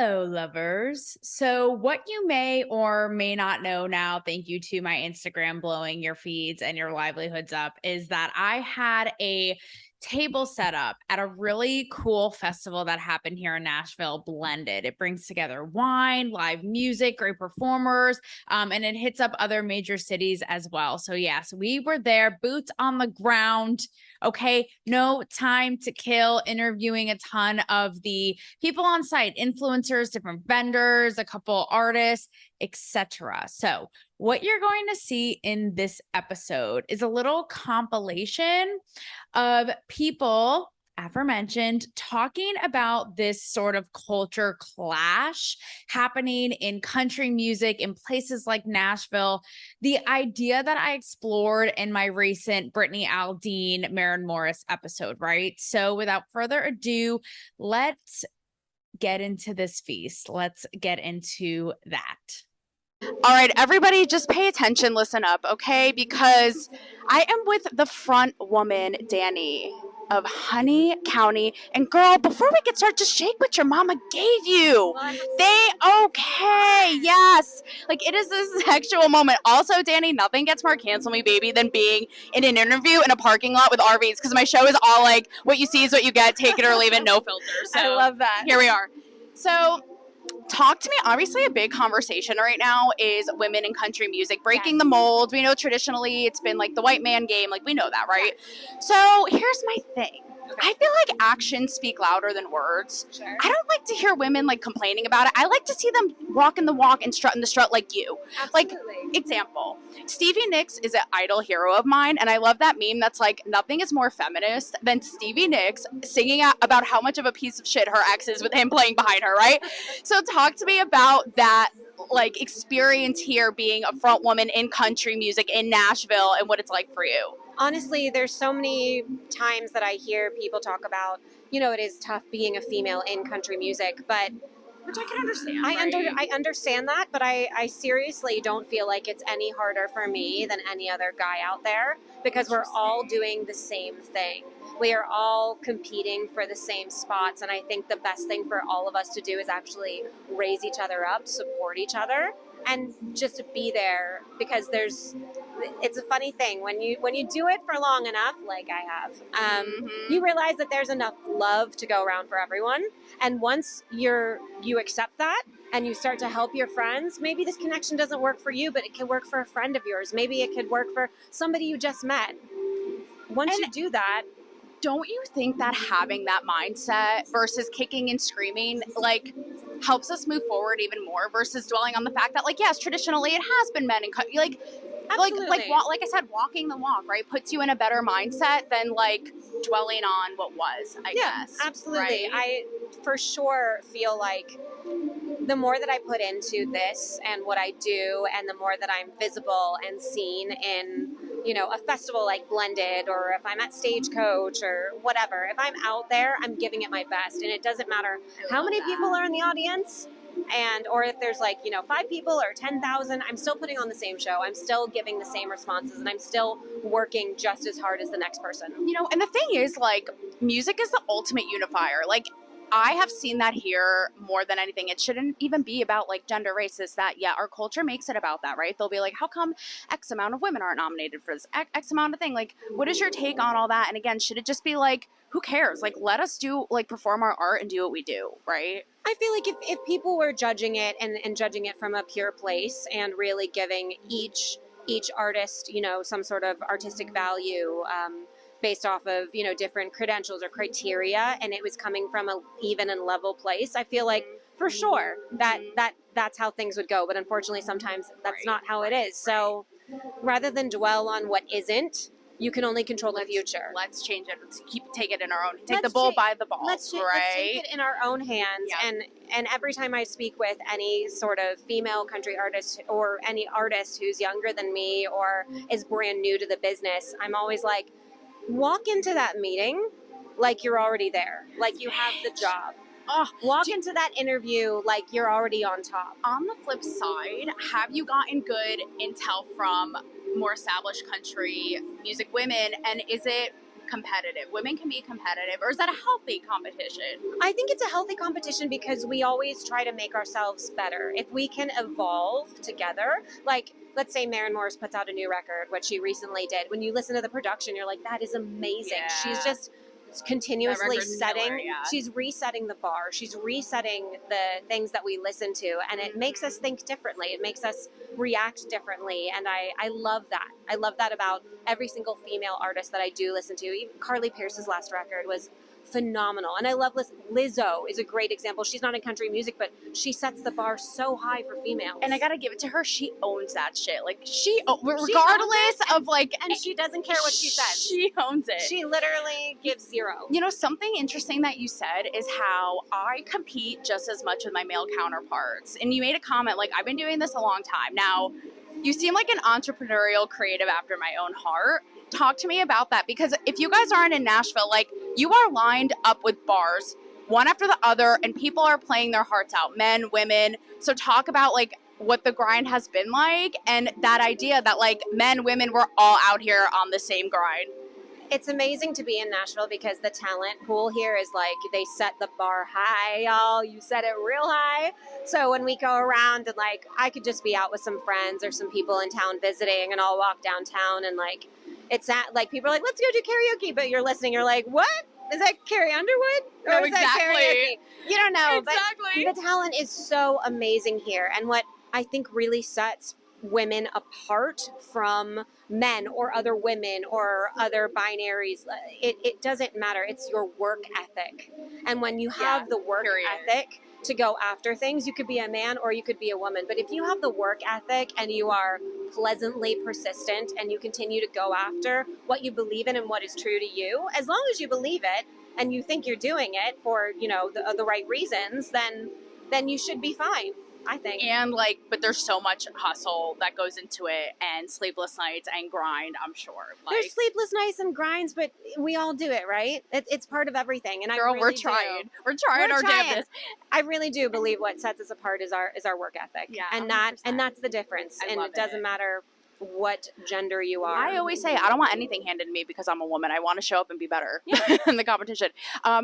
Hello, lovers. So, what you may or may not know now, thank you to my Instagram blowing your feeds and your livelihoods up, is that I had a table set up at a really cool festival that happened here in Nashville, Blended. It brings together wine, live music, great performers, and it hits up other major cities as well. So, yes, we were there, boots on the ground. Okay, no time to kill, interviewing a ton of the people on site, influencers, different vendors, a couple artists, etc. So, what you're going to see in this episode is a little compilation of people aforementioned talking about this sort of culture clash happening in country music in places like Nashville. The idea that I explored in my recent Brittany Aldean, Maren Morris episode, right? So without further ado, let's get into this feast. Let's get into that. All right, everybody, just pay attention, listen up, okay? Because I am with the front woman, Danny of Honey County. And girl, before we get started, just shake what your mama gave you. Okay, yes. Like, it is a sexual moment. Also, Danny, nothing gets more cancel me, baby, than being in an interview in a parking lot with RVs. Because my show is all like, what you see is what you get, take it or leave it, no filter. So I love that. Here we are. So talk to me. Obviously, a big conversation right now is women in country music, breaking the mold. We know traditionally it's been like the white man game. Like, we know that, right? So here's my thing. I feel like actions speak louder than words. Sure. I don't like to hear women like complaining about it. I like to see them walking the walk and strutting the strut like you. Absolutely. Like, example, Stevie Nicks is an idol hero of mine, and I love that meme that's like, nothing is more feminist than Stevie Nicks singing about how much of a piece of shit her ex is with him playing behind her, right? So talk to me about that like experience here being a front woman in country music in Nashville and what it's like for you. Honestly, there's so many times that I hear people talk about, it is tough being a female in country music, but Which I can understand. I understand that, but I seriously don't feel like it's any harder for me than any other guy out there because we're all doing the same thing. We are all competing for the same spots, and I think the best thing for all of us to do is actually raise each other up, support each other, and just be there because it's a funny thing when you do it for long enough, like I have, you realize that there's enough love to go around for everyone. And once you accept that and you start to help your friends, maybe this connection doesn't work for you, but it can work for a friend of yours. Maybe it could work for somebody you just met. Once you do that, don't you think that having that mindset versus kicking and screaming, like, helps us move forward even more versus dwelling on the fact that, like, yes, traditionally it has been men and like I said, walking the walk, right, puts you in a better mindset than like dwelling on what was, I guess. Absolutely. Right? I for sure feel like the more that I put into this and what I do, and the more that I'm visible and seen in, a festival like Blended, or if I'm at Stagecoach or whatever, if I'm out there, I'm giving it my best. And it doesn't matter how many people are in the audience, or if there's 5 people or 10,000, I'm still putting on the same show. I'm still giving the same responses, and I'm still working just as hard as the next person. And the thing is, like, music is the ultimate unifier. Like, I have seen that here more than anything. It shouldn't even be about like gender, race, this, that. Yeah, our culture makes it about that, right? They'll be like, how come X amount of women aren't nominated for this X amount of thing? Like, what is your take on all that? And again, should it just be like, who cares? Like, let us perform our art and do what we do, right? I feel like if people were judging it and judging it from a pure place and really giving each artist, some sort of artistic value, based off of, different credentials or criteria, and it was coming from a even and level place, I feel like for sure that's how things would go. But unfortunately, sometimes that's not how it is. So rather than dwell on what isn't, you can only control the future. Let's change it. Take it in our own. Take the bull by the balls. Let's take it in our own hands. Yeah. And every time I speak with any sort of female country artist or any artist who's younger than me or is brand new to the business, I'm always like, walk into that meeting like you're already there, like you have the job. Walk into that interview like you're already on top. On the flip side, have you gotten good intel from more established country music women, and is it competitive? Women can be competitive, or is that a healthy competition? I think it's a healthy competition because we always try to make ourselves better. If we can evolve together, like let's say Maren Morris puts out a new record, what she recently did. When you listen to the production, you're like, that is amazing. Yeah. She's just continuously setting, killer, yeah. she's resetting the bar. She's resetting the things that we listen to, and it makes us think differently. It makes us react differently, and I love that. I love that about every single female artist that I do listen to. Even Carly Pearce's last record was phenomenal, and I love Lizzo is a great example. She's not in country music, but she sets the bar so high for females. And I gotta give it to her. She owns that shit. Like regardless of like, and she doesn't care what she says. She owns it. She literally gives zero. You know, something interesting that you said is how I compete just as much with my male counterparts. And you made a comment like, I've been doing this a long time. Now, you seem like an entrepreneurial creative after my own heart. Talk to me about that, because if you guys aren't in Nashville, like, you are lined up with bars one after the other, and people are playing their hearts out, men, women. So talk about like what the grind has been like, and that idea that like men, women, we're all out here on the same grind. It's amazing to be in Nashville because the talent pool here is like, they set the bar high, y'all. You set it real high. So when we go around and like, I could just be out with some friends or some people in town visiting, and I'll walk downtown and like, it's at like, people are like, let's go do karaoke, but you're listening, you're like, what? Is that Carrie Underwood? Or No, is that karaoke? You don't know, Exactly. but the talent is so amazing here. And what I think really sets women apart from men or other women or other binaries, it doesn't matter. It's your work ethic. And when you have the work ethic to go after things, you could be a man or you could be a woman. But if you have the work ethic and you are pleasantly persistent and you continue to go after what you believe in and what is true to you, as long as you believe it and you think you're doing it for, you know, the right reasons, then you should be fine, I think. And like, but there's so much hustle that goes into it, and sleepless nights and grind, I'm sure. Like, there's sleepless nights and grinds, but we all do it, right? It's part of everything. And girl, I really we're trying. We're trying our damnedest. I really do believe what sets us apart is our work ethic. Yeah, and 100%. that's the difference. I And love it doesn't it. matter what gender you are. I always say I don't want anything handed to me because I'm a woman. I want to show up and be better in the competition.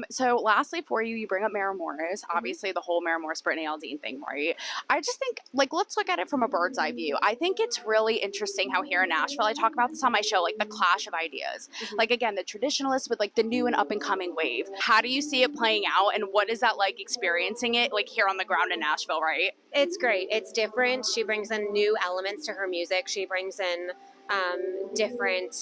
So lastly for you bring up Maren Morris, obviously the whole Maren Morris, Brittany Aldean thing, right? I just think, like, let's look at it from a bird's eye view. I think it's really interesting how here in Nashville, I talk about this on my show, like the clash of ideas. Like, again, the traditionalists with like the new and up and coming wave. How do you see it playing out, and what is that like experiencing it like here on the ground in Nashville, right? It's great. It's different. She brings in new elements to her music. She brings in different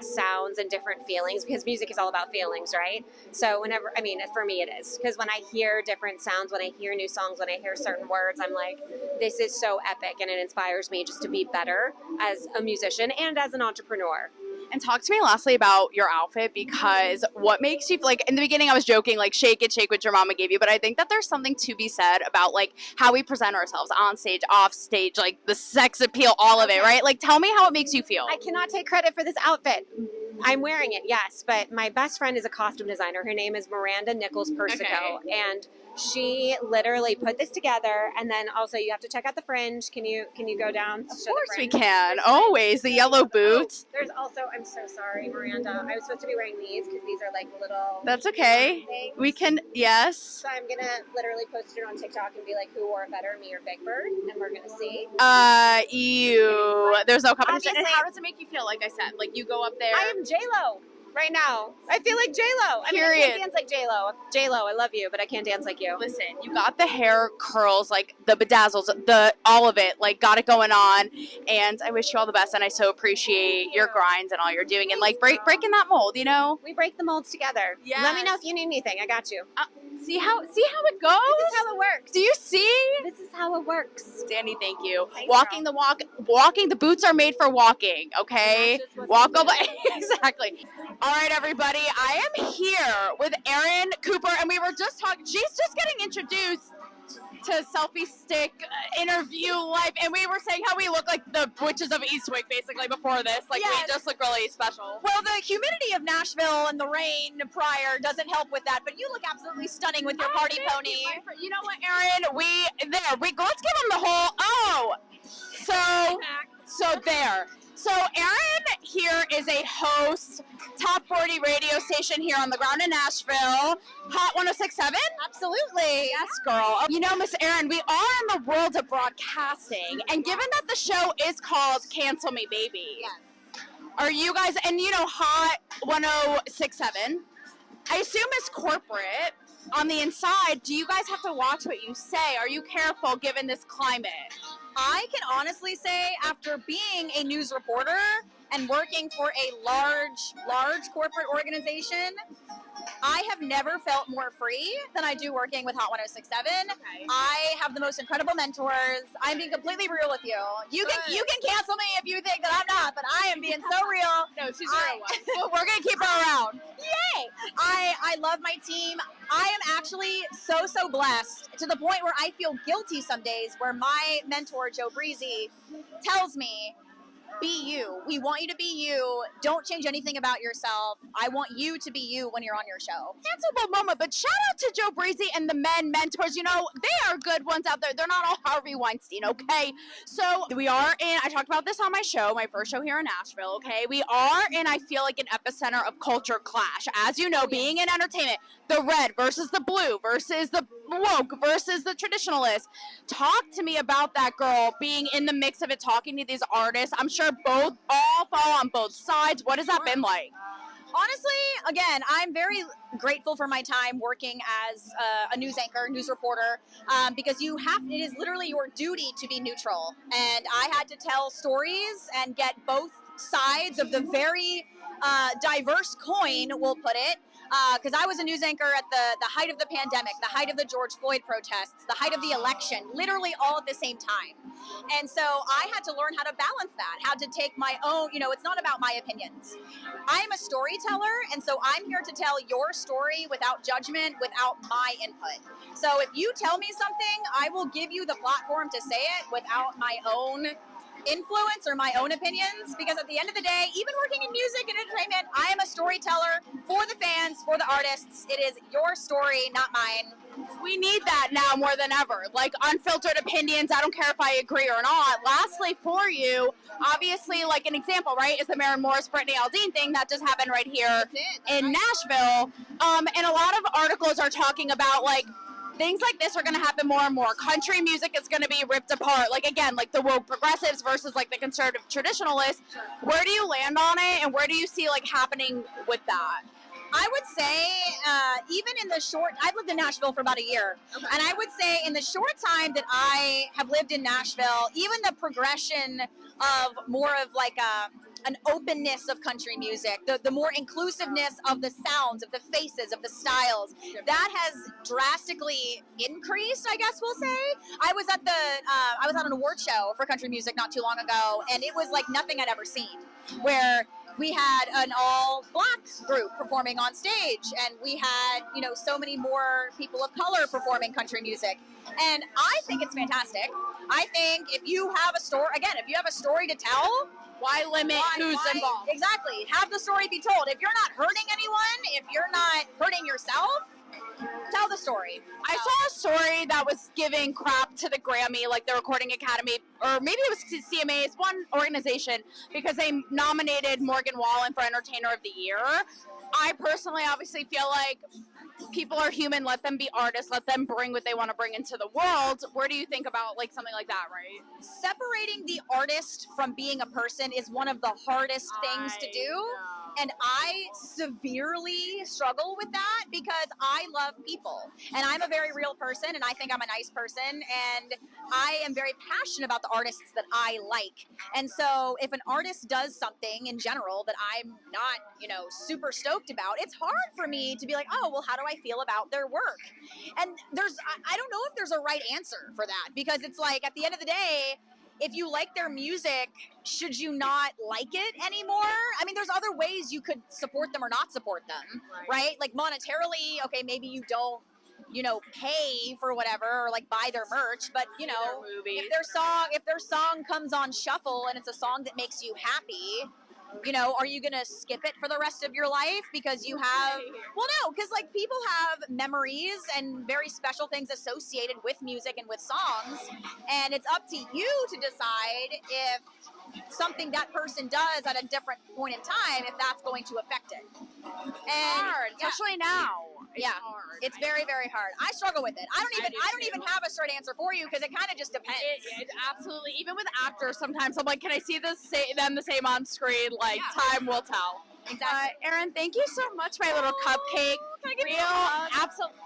sounds and different feelings, because music is all about feelings, right? So whenever, I mean, for me it is, because when I hear different sounds, when I hear new songs, when I hear certain words, I'm like, this is so epic, and it inspires me just to be better as a musician and as an entrepreneur. And talk to me lastly about your outfit, because what makes you, like, in the beginning I was joking, like, shake what your mama gave you, but I think that there's something to be said about like how we present ourselves on stage, off stage, like the sex appeal, all of it, right? Like, tell me how it makes you feel. I cannot take credit for this outfit. I'm wearing it, yes, but my best friend is a costume designer. Her name is Miranda Nichols Persico, and she literally put this together. And then also you have to check out the fringe. Can you go down? Of course we can. Always. The yellow boots. There's also, I'm so sorry, Miranda. I was supposed to be wearing these because these are like little. That's okay. things. We can, yes. So I'm going to literally post it on TikTok and be like, who wore it better, me or Big Bird? And we're going to see. You. There's no competition. And Obviously- how does it make you feel? Like I said, like you go up there. I am J-Lo right now. I feel like J-Lo. I mean, I Period. can't dance like J-Lo. J-Lo, I love you, but I can't dance like you. Listen, you got the hair curls, like the bedazzles, the all of it, like got it going on. And I wish you all the best, and I so appreciate your grinds and all you're doing, and like breaking that mold, you know? We break the molds together. Yes. Let me know if you need anything. I got you. See how it goes? This is how it works. Do you see? This is how it works. Danny, thank you. Thanks, Walking the walk, the boots are made for walking, okay? And that's just what Walk they over. do. Exactly. All right, everybody. I am here with Erin Cooper, and we were just talking. She's just getting introduced to Selfie Stick interview life, and we were saying how we look like the witches of Eastwick, basically, before this. Like, Yes. we just look really special. Well, the humidity of Nashville and the rain prior doesn't help with that, but you look absolutely stunning with your party pony. You know what, Erin? Let's give them the whole. So there. So Erin here is a host, top 40 radio station here on the ground in Nashville. Hot 106.7? Absolutely. Yes, girl. You know, Miss Erin, we are in the world of broadcasting, and given that the show is called Cancel Me Baby, Yes. are you guys, and you know, Hot 106.7, I assume it's corporate. On the inside, do you guys have to watch what you say? Are you careful given this climate? I can honestly say, after being a news reporter and working for a large corporate organization, I have never felt more free than I do working with Hot 106.7. Okay. I have the most incredible mentors. I'm being completely real with you. You can cancel me if you think that I'm not, but I am being so real. No, she's a real one. We're going to keep her around. Yay! I love my team. I am actually so blessed to the point where I feel guilty some days where my mentor, Joe Breezy, tells me, be you. We want you to be you. Don't change anything about yourself. I want you to be you when you're on your show. Cancelable moment, but shout out to Joe Breezy and the men mentors. You know, they are good ones out there. They're not all Harvey Weinstein, okay? So we are in, I talked about this on my show, my first show here in Nashville, okay? We are in, I feel like, an epicenter of culture clash. As you know, being in entertainment, the red versus the blue versus the woke versus the traditionalist. Talk to me about that, girl, being in the mix of it, talking to these artists. I'm sure all fall on both sides. What has that been like? Honestly, again, I'm very grateful for my time working as a news anchor, news reporter, because it is literally your duty to be neutral. And I had to tell stories and get both sides of the very diverse coin, we'll put it, because I was a news anchor at the height of the pandemic, the height of the George Floyd protests, the height of the election, literally all at the same time. And so I had to learn how to balance that, how to take my own, it's not about my opinions. I'm a storyteller, and so I'm here to tell your story without judgment, without my input. So if you tell me something, I will give you the platform to say it without my own influence or my own opinions, because at the end of the day, even working in music and entertainment, I am a storyteller for the fans, for the artists. It is your story, not mine. We need that now more than ever. Like, unfiltered opinions. I don't care if I agree or not. Lastly, for you, obviously, like an example, right, is the Maren Morris, Brittany Aldean thing that just happened right here in Nashville. And a lot of articles are talking about, like, things like this are going to happen more and more. Country music is going to be ripped apart. Like, again, like the woke progressives versus like the conservative traditionalists. Where do you land on it, and where do you see like happening with that? I would say, even in the I've lived in Nashville for about a year, and I would say in the short time that I have lived in Nashville, even the progression of more of like an openness of country music, the more inclusiveness of the sounds, of the faces, of the styles, that has drastically increased, I guess we'll say. I was at an award show for country music not too long ago, and it was like nothing I'd ever seen, where we had an all-black group performing on stage, and we had, so many more people of color performing country music. And I think it's fantastic. I think if you have a story to tell, why limit who's involved? Exactly. Have the story be told. If you're not hurting anyone, if you're not hurting yourself, tell the story. I saw a story that was giving crap to the Grammy, like the Recording Academy, or maybe it was CMA, it's one organization, because they nominated Morgan Wallen for Entertainer of the Year. I personally obviously feel like people are human, let them be artists, let them bring what they want to bring into the world. Where do you think about like something like that, right? Separating the artist from being a person is one of the hardest things to do. And I severely struggle with that because I love people. And I'm a very real person, and I think I'm a nice person. And I am very passionate about the artists that I like. And so if an artist does something in general that I'm not, super stoked about, it's hard for me to be like, oh, well, how do I feel about their work? And I don't know if there's a right answer for that, because it's like, at the end of the day, if you like their music, should you not like it anymore? I mean, there's other ways you could support them or not support them, right? Like monetarily, okay, maybe you don't, pay for whatever, or like buy their merch, but if their song comes on shuffle and it's a song that makes you happy, You know, are you going to skip it for the rest of your life because you have, well, no, because like people have memories and very special things associated with music and with songs. And it's up to you to decide if something that person does at a different point in time, if that's going to affect it. And Hard, especially now. yeah, hard. it's very, very hard. I struggle with it. I don't even have a straight answer for you because it kind of just depends. It absolutely. Even with actors, sometimes I'm like, can I see them the same on screen? Like, time will tell. Exactly. Erin, thank you so much, my little cupcake. Can I give you a Real, hug? absolutely.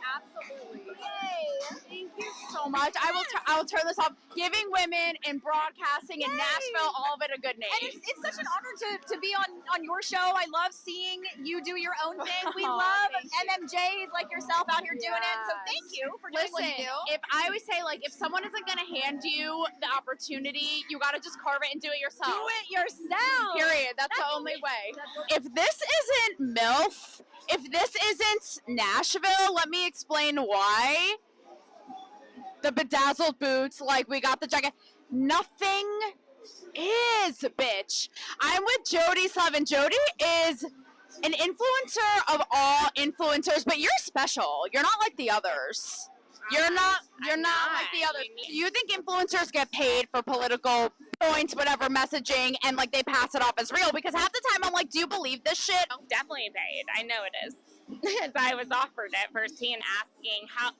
Yay. Thank you so much. I will turn this off. Giving women in broadcasting in Nashville all of it a good name. And it's such an honor to be on your show. I love seeing you do your own thing. We Aw, love thank you. MMJs like yourself out here doing it. So Yes. thank you for doing Listen, what you do. if I always say, like, if someone isn't going to hand you the opportunity, you got to just carve it and do it yourself. Do it yourself. Period. That's the only way. If this isn't MILF, if this isn't Nashville, let me explain why. The bedazzled boots, like we got the jacket. Nothing is, bitch. I'm with Jody Slevin. Jody is an influencer of all influencers, but you're special. You're not like the others. You're not like the others. You think influencers get paid for political points, whatever messaging, and like they pass it off as real? Because half the time I'm like, do you believe this shit? Oh, definitely paid. I know it is. As I was offered it firsthand, asking how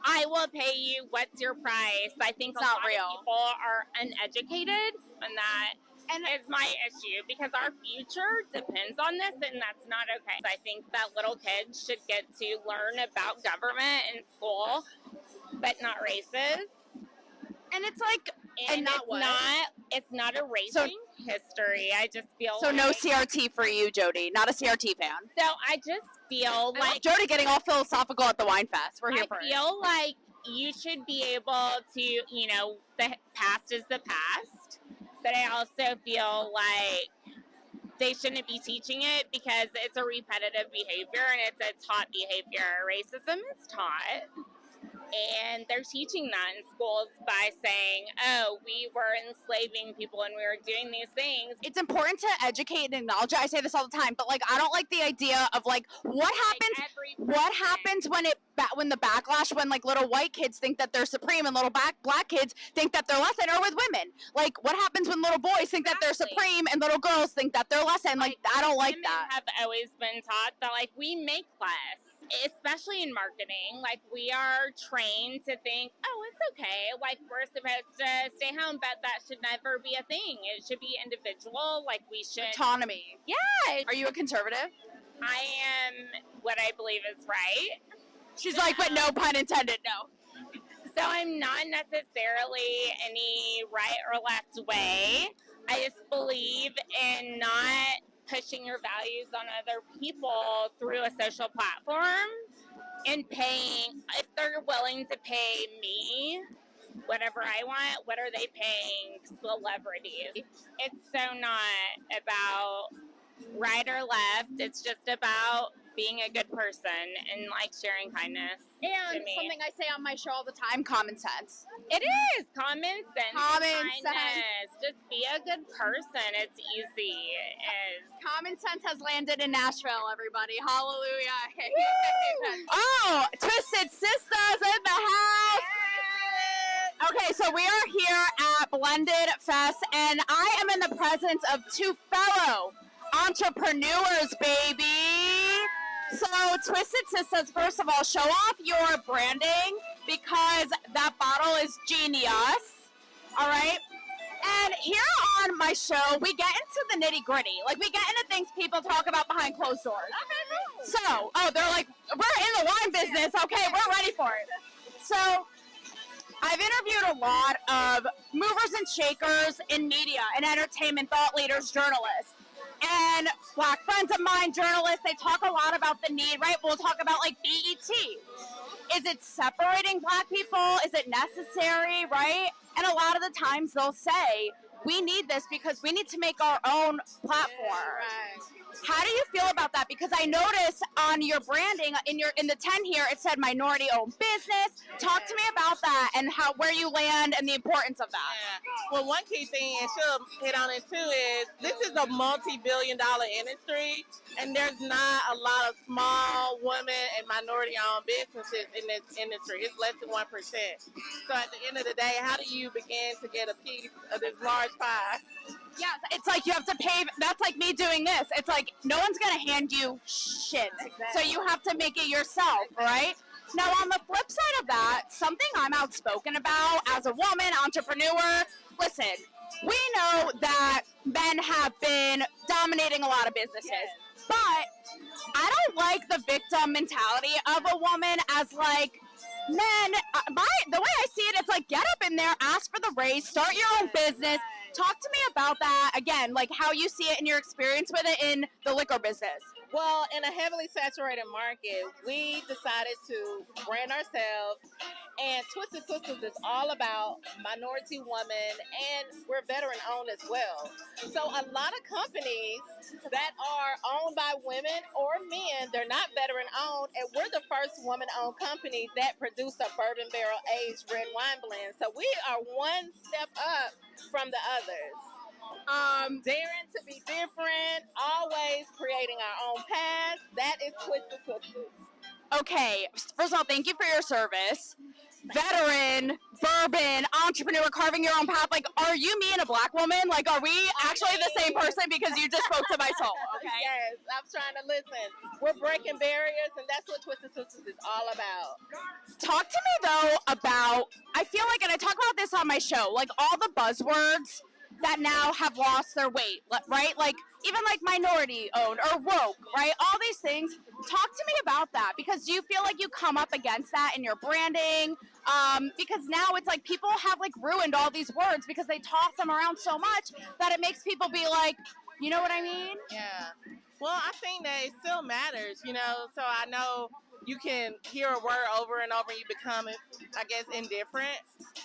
I will pay you. What's your price? I think It's a not lot real. of people are uneducated, and that is my issue because our future depends on this, and that's not okay. I think that little kids should get to learn about government in school, but not races. And it's like, And not it's what? it's not erasing history. I just feel so like, no CRT for you, Jody. Not a CRT fan. So I just feel Like like Jody getting all philosophical at the wine fest. We're here I for it. feel like you should be able to, you know, the past is the past, but I also feel like they shouldn't be teaching it because it's a repetitive behavior and it's a taught behavior. Racism is taught. And they're teaching that in schools by saying, oh, we were enslaving people and we were doing these things. It's important to educate and acknowledge it. I say this all the time, but like I don't like the idea of like what happens. Like every What person. happens when the backlash when like little white kids think that they're supreme and little black kids think that they're less than, or with women? Like what happens when little boys think that they're Exactly. supreme and little girls think that they're less than? Like I don't like Women that. have always been taught that like we make less, especially in marketing. Like we are trained to think, oh, it's okay. Like we're supposed to stay home, but that should never be a thing. It should be individual. Like we should. Autonomy. Yeah. Are you a conservative? I am what I believe is right. She's like, but no pun intended. No. So I'm not necessarily any right or left way. I just believe in not pushing your values on other people through a social platform and paying, if they're willing to pay me whatever I want, what are they paying celebrities? It's so not about right or left. It's just about being a good person and like sharing kindness. And to me. something I say on my show all the time: common sense. It is common sense. Common kindness. Just be a good person. It's easy. It is. Common sense has landed in Nashville, everybody. Hallelujah. Oh, Twisted Sisters in the house. Okay, so we are here at Blended Fest, and I am in the presence of two fellow entrepreneurs, baby. So, Twisted Sisters, first of all, show off your branding because that bottle is genius. All right? And here on my show, we get into the nitty gritty. Like, we get into things people talk about behind closed doors. So, they're like, we're in the wine business. Okay, we're ready for it. So, I've interviewed a lot of movers and shakers in media and entertainment, thought leaders, journalists. And black friends of mine, journalists, they talk a lot about the need, right? We'll talk about like BET. Is it separating black people? Is it necessary, right? And a lot of the times they'll say, we need this because we need to make our own platform. How do you feel about that? Because I noticed on your branding in the 10 here, it said minority owned business. Talk to me about that and where you land and the importance of that. Yeah. Well, one key thing, and she'll hit on it too, is this is a multi-billion-dollar industry, and there's not a lot of small women and minority-owned businesses in this industry. It's less than 1%. So at the end of the day, how do you begin to get a piece of this large pie? Yeah, it's like you have to pay. That's like me doing this. It's like no one's going to hand you shit. Exactly. So you have to make it yourself, right? Now, on the flip side of that, something I'm outspoken about as a woman, entrepreneur, listen, we know that men have been dominating a lot of businesses, but I don't like the victim mentality of a woman as like, men, the way I see it, it's like, get up in there, ask for the raise, start your own business. Talk to me about that, again, like how you see it in your experience with it in the liquor business. Well, in a heavily saturated market, we decided to brand ourselves, and Twisted Sisters is all about minority women, and we're veteran-owned as well. So a lot of companies that are owned by women or men, they're not veteran-owned, and we're the first woman-owned company that produced a bourbon barrel-aged red wine blend. So we are one step up from the others. Daring to be different, always creating our own path. That is Twisted Sisters. Okay, first of all, thank you for your service. Veteran, bourbon, entrepreneur, carving your own path. Like, are you me and a black woman? Like, are we actually the same person? Because you just spoke to my soul. Okay. Yes, I'm trying to listen. We're breaking barriers, and that's what Twisted Sisters is all about. Talk to me, though, about, I feel like, and I talk about this on my show, like all the buzzwords that now have lost their weight, right? Like, even like minority owned or woke, right? All these things. Talk to me about that, because do you feel like you come up against that in your branding? Because now it's like people have like ruined all these words because they toss them around so much that it makes people be like, you know what I mean? Yeah. Well, I think that it still matters, you know, so I know you can hear a word over and over and you become, I guess, indifferent,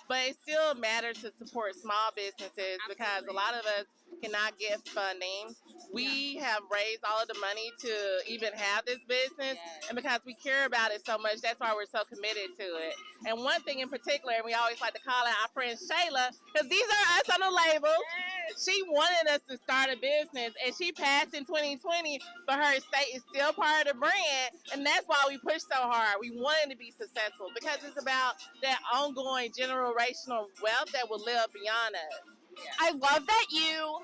but it still matters to support small businesses because a lot of us cannot get funding. We have raised all of the money to even have this business, and because we care about it so much, that's why we're so committed to it. And one thing in particular, and we always like to call out our friend Shayla, because these are us on the label. She wanted us to start a business, and she passed in 2020, but her estate is still part of the brand, and that's why we push so hard. We wanted to be successful because it's about that ongoing generational wealth that will live beyond us. I love that you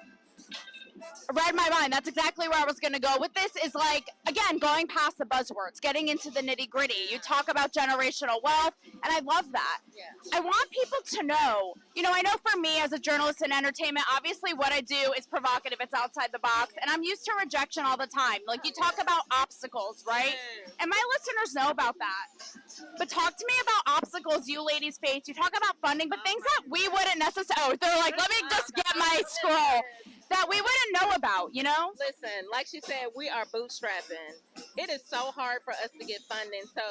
read my mind. That's exactly where I was going to go with this is like, again, going past the buzzwords, getting into the nitty gritty. You talk about generational wealth, and I love that. Yeah. I want people to know, you know, I know for me as a journalist in entertainment, obviously what I do is provocative. It's outside the box, and I'm used to rejection all the time. Like you talk about obstacles, right? And my listeners know about that. But talk to me about obstacles you ladies face. You talk about funding, but things that we wouldn't necessarily, they're like, let me just get my scroll. That we wouldn't know about, you know? Listen, like she said, we are bootstrapping. It is so hard for us to get funding. So,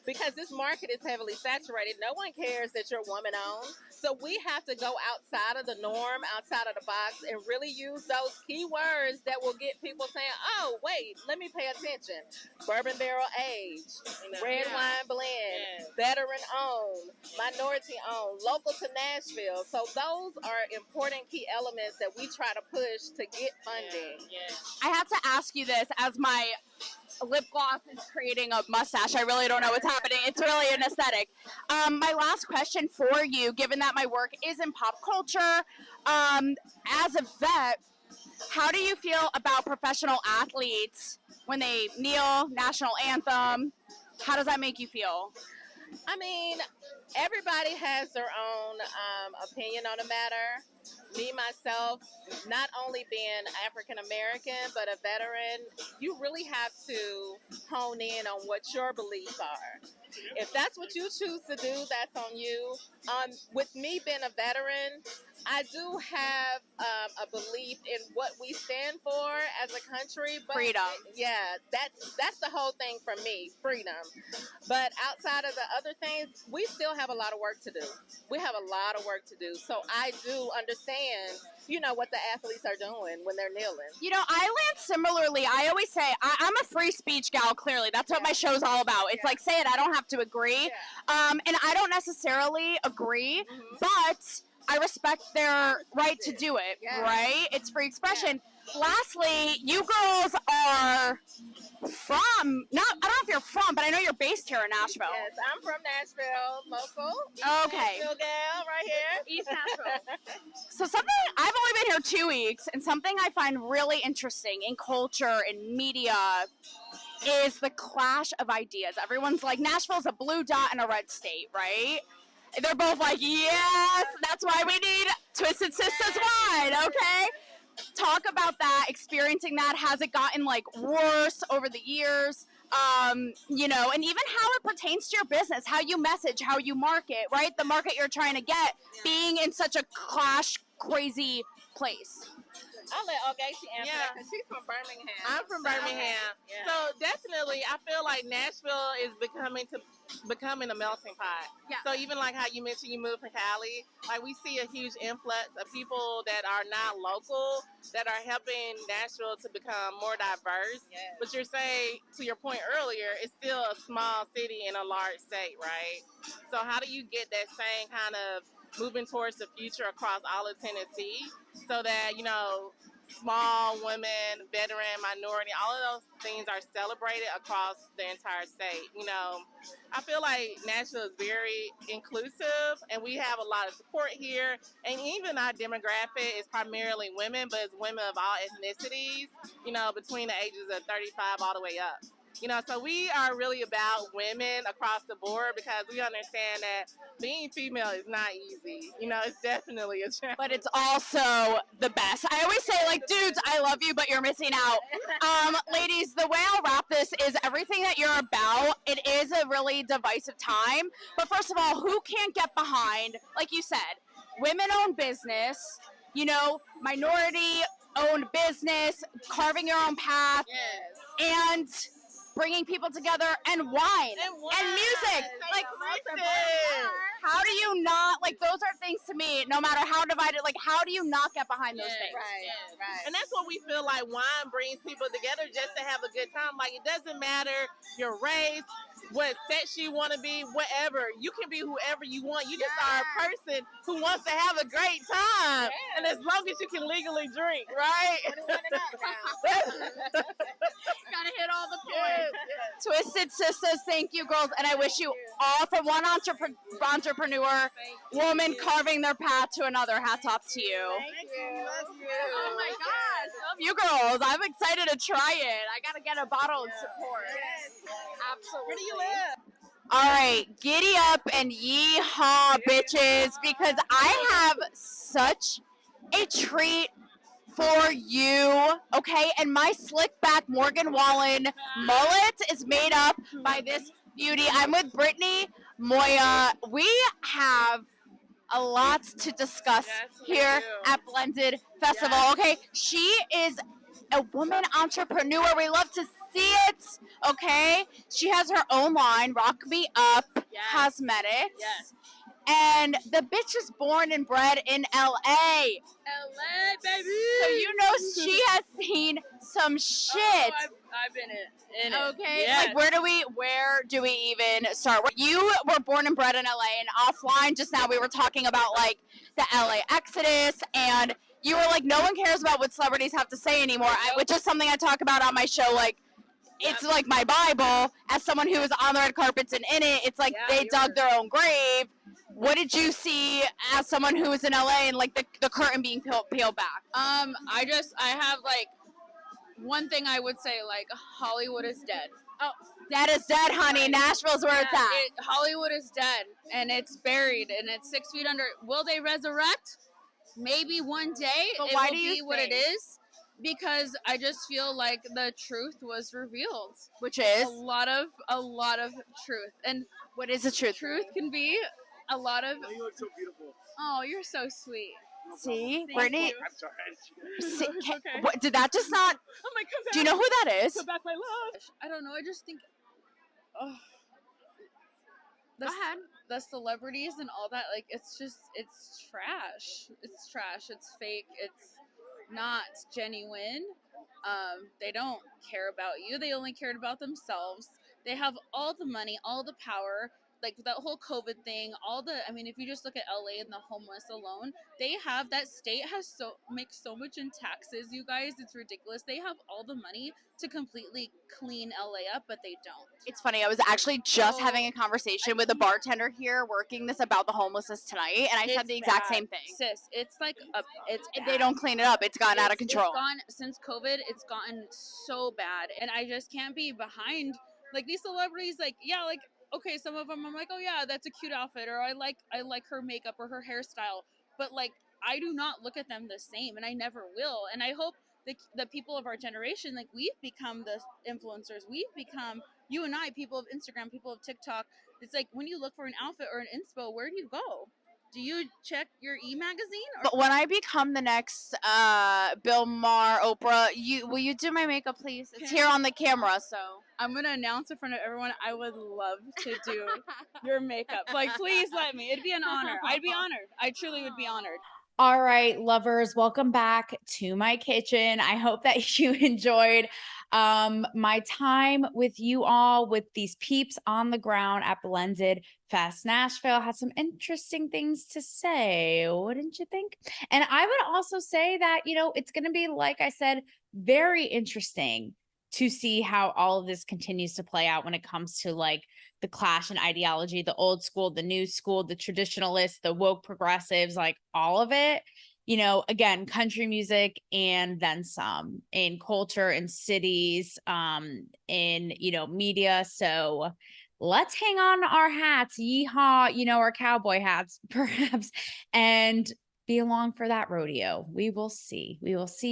because this market is heavily saturated, no one cares that you're woman-owned. So we have to go outside of the norm, outside of the box, and really use those key words that will get people saying, oh, wait, let me pay attention. Bourbon barrel aged, red wine blend, veteran-owned, minority-owned, local to Nashville. So those are important key elements that we try to push to get funding. I have to ask you this as my lip gloss is creating a mustache. I really don't know what's happening. It's really an aesthetic. My last question for you, given that my work is in pop culture, as a vet, how do you feel about professional athletes when they kneel, national anthem? How does that make you feel? I mean, everybody has their own opinion on the matter. Me, myself, not only being African American, but a veteran, you really have to hone in on what your beliefs are. If that's what you choose to do, that's on you. With me being a veteran, I do have a belief in what we stand for as a country. But freedom. Yeah, that's the whole thing for me, freedom. But outside of the other things, we still have a lot of work to do. We have a lot of work to do. So I do understand, what the athletes are doing when they're kneeling. I land similarly. I always say I'm a free speech gal. Clearly, that's what my show's all about. It's like, say it. I don't have to agree, and I don't necessarily agree, but I respect their right to do it. Right? It's free expression. Lastly, you girls are from, I don't know if you're from, but I know you're based here in Nashville. Yes, I'm from Nashville, local. Okay. Nashville gal right here. East Nashville. So something, I've only been here 2 weeks, and something I find really interesting in culture and media is the clash of ideas. Everyone's like, Nashville's a blue dot and a red state, right? They're both like, yes, that's why we need Twisted Sisters Wine, okay? Talk about that, experiencing that. Has it gotten like worse over the years? And even how it pertains to your business, how you message, how you market, right? The market you're trying to get, being in such a clash, crazy place. I'll let Ogashi answer that because she's from Birmingham. I'm from Birmingham. Yeah. So definitely, I feel like Nashville is becoming a melting pot. Yeah. So even like how you mentioned you moved from Cali, like we see a huge influx of people that are not local that are helping Nashville to become more diverse. Yes. But you're saying, to your point earlier, it's still a small city in a large state, right? So how do you get that same kind of moving towards the future across all of Tennessee so that, small women, veteran, minority, all of those things are celebrated across the entire state? I feel like Nashville is very inclusive and we have a lot of support here. And even our demographic is primarily women, but it's women of all ethnicities, between the ages of 35 all the way up. So we are really about women across the board because we understand that being female is not easy. It's definitely a challenge. But it's also the best. I always say, like, dudes, I love you, but you're missing out. Ladies, the way I'll wrap this is everything that you're about, it is a really divisive time. But first of all, who can't get behind, like you said, women-owned business, minority-owned business, carving your own path, and bringing people together, and wine and music. Like, how do you not, like, those are things to me, no matter how divided, like, how do you not get behind those things? Right. And that's what we feel like wine brings people together just to have a good time. Like, it doesn't matter your race, what sex you want to be, whatever. You can be whoever you want. You just are a person who wants to have a great time. And as long as you can legally drink, right? Gotta hit all the points. Twisted Sisters, thank you, girls, and I wish you all, from one entrepreneur, woman carving their path to another. Hats off to you. Thank you. Love you. Oh my gosh, love you girls. I'm excited to try it. I gotta get a bottle and support. Absolutely. Where do you live? All right, giddy up and yee-haw, bitches, because I have such a treat for you, okay? And my slick back Morgan Wallen mullet is made up by this beauty. I'm with Brittany Moya. We have a lot to discuss here at Blended Festival, okay? She is a woman entrepreneur. We love to see it, okay? She has her own line, Rock Me Up Cosmetics. Yes. And the bitch is born and bred in LA. LA, baby. So she has seen some shit. Oh, I've been in it. Okay, Yes. like where do we even start? You were born and bred in LA, and offline just now we were talking about like the LA Exodus, and you were like, no one cares about what celebrities have to say anymore, which is something I talk about on my show. Like, it's like my Bible. As someone who was on the red carpets and in it, it's like they dug their own grave. What did you see as someone who was in LA and like the curtain being peeled back? I have like one thing I would say, like, Hollywood is dead. Dead is dead, honey. Nashville's where it's at. Hollywood is dead, and it's buried, and it's 6 feet under. Will they resurrect? Maybe one day. But it why will do you be what it think? is. Because I just feel like the truth was revealed. Which is? A lot of truth. And What is the truth? truth can be a lot of. You look so beautiful. Oh, you're so sweet. See, Thank Brittany. you. I'm sorry. See, Okay. what, did that just not? Oh my, come back. Do you know who that is? Come back, my love. I don't know. I just think. Oh. Go ahead. the celebrities and all that, like, it's trash. It's trash. It's fake. It's not genuine. They don't care about you. They only cared about themselves. They have all the money, all the power. Like that whole COVID thing, I mean, if you just look at LA and the homeless alone, that state makes so much in taxes, you guys. It's ridiculous. They have all the money to completely clean LA up, but they don't. It's funny. I was actually just having a conversation with a bartender here working this about the homelessness tonight, and I said the exact same thing. Sis, it's like They don't clean it up. It's gotten out of control. Since COVID, it's gotten so bad, and I just can't be behind like these celebrities. Like, yeah, like, okay, some of them I'm like, oh yeah, that's a cute outfit, or I like her makeup or her hairstyle, but like I do not look at them the same, and I never will. And I hope the people of our generation, like, we've become the influencers. We've become, you and I, people of Instagram, people of TikTok. It's like when you look for an outfit or an inspo, where do you go? Do you check your e-magazine? But when I become the next Bill Maher, Oprah, will you do my makeup, please? It's here on the camera, so. I'm going to announce in front of everyone, I would love to do your makeup. Like, please let me. It'd be an honor. I'd be honored. I truly would be honored. All right, lovers, welcome back to my kitchen. I hope that you enjoyed my time with you all, with these peeps on the ground at Blended Fest Nashville. Had some interesting things to say, wouldn't you think? And I would also say that, it's going to be, like I said, very interesting to see how all of this continues to play out when it comes to like the clash in ideology, the old school, the new school, the traditionalists, the woke progressives, like all of it, again, country music and then some in culture and cities, in, media. So let's hang on our hats, yeehaw, our cowboy hats, perhaps, and be along for that rodeo. We will see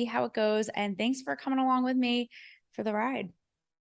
how it goes. And thanks for coming along with me for the ride.